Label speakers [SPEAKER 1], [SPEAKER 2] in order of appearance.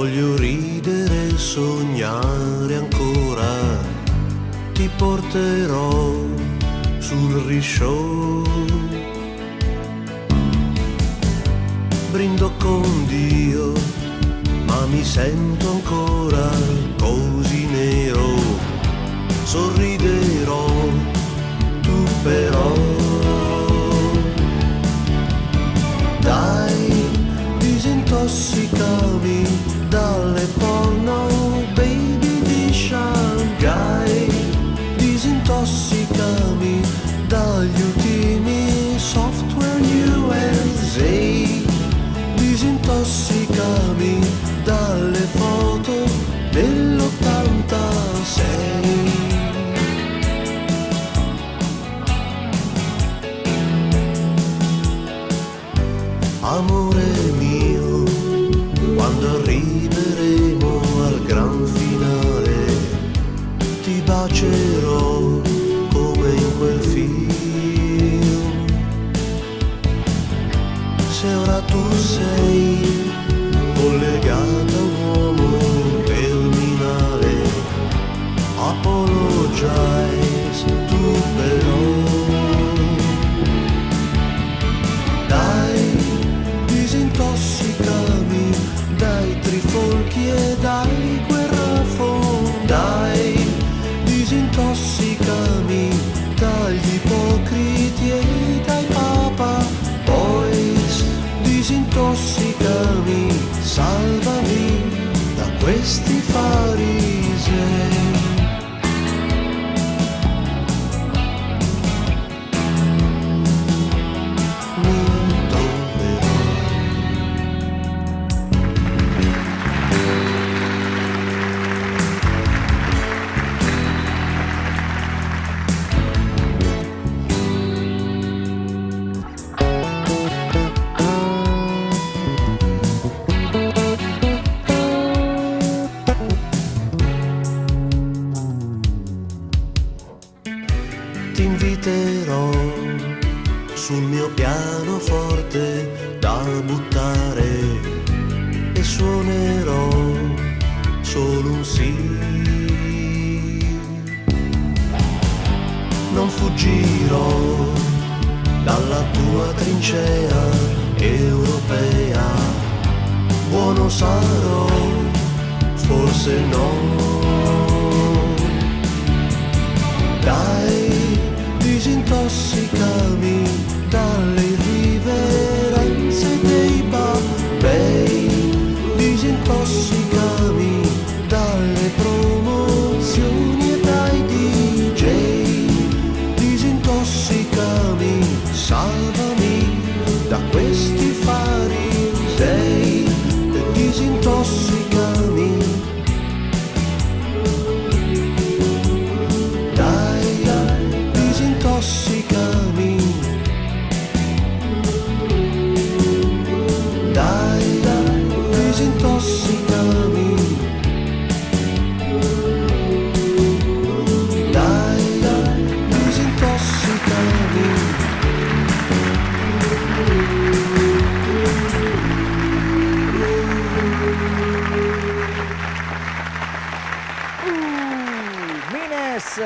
[SPEAKER 1] Voglio ridere e sognare ancora, ti porterò sul risciò. Brindo con Dio, ma mi sento ancora così nero. Sorriderò, tu però. Dai, disintossicami dalle porno, baby di Shanghai. Disintossicami dagli ultimi software USA. Disintossicami dalle foto dell'86. Amore mio, quando arriveremo al gran finale, ti bacerò come in quel film. Se ora tu sei collegata a un uomo terminale, apologize tu però. Dai, disintossicami dai trifolchi e dai guerrafon. Dai, disintossicami dagli ipocriti e dai papa boys. Disintossicami, salvami da questi farisei. Ti inviterò sul mio pianoforte da buttare e suonerò solo un sì. Non fuggirò dalla tua trincea europea. Buono sarò, forse no. Dai, disintossicami dalle irriverenze dei babbei. Disintossicami dalle promozioni e dai DJ. Disintossicami, salvami da questi farisei. E disintossicami. Disintossicami, dai, disintossicami, dai, disintossicami.
[SPEAKER 2] Mines!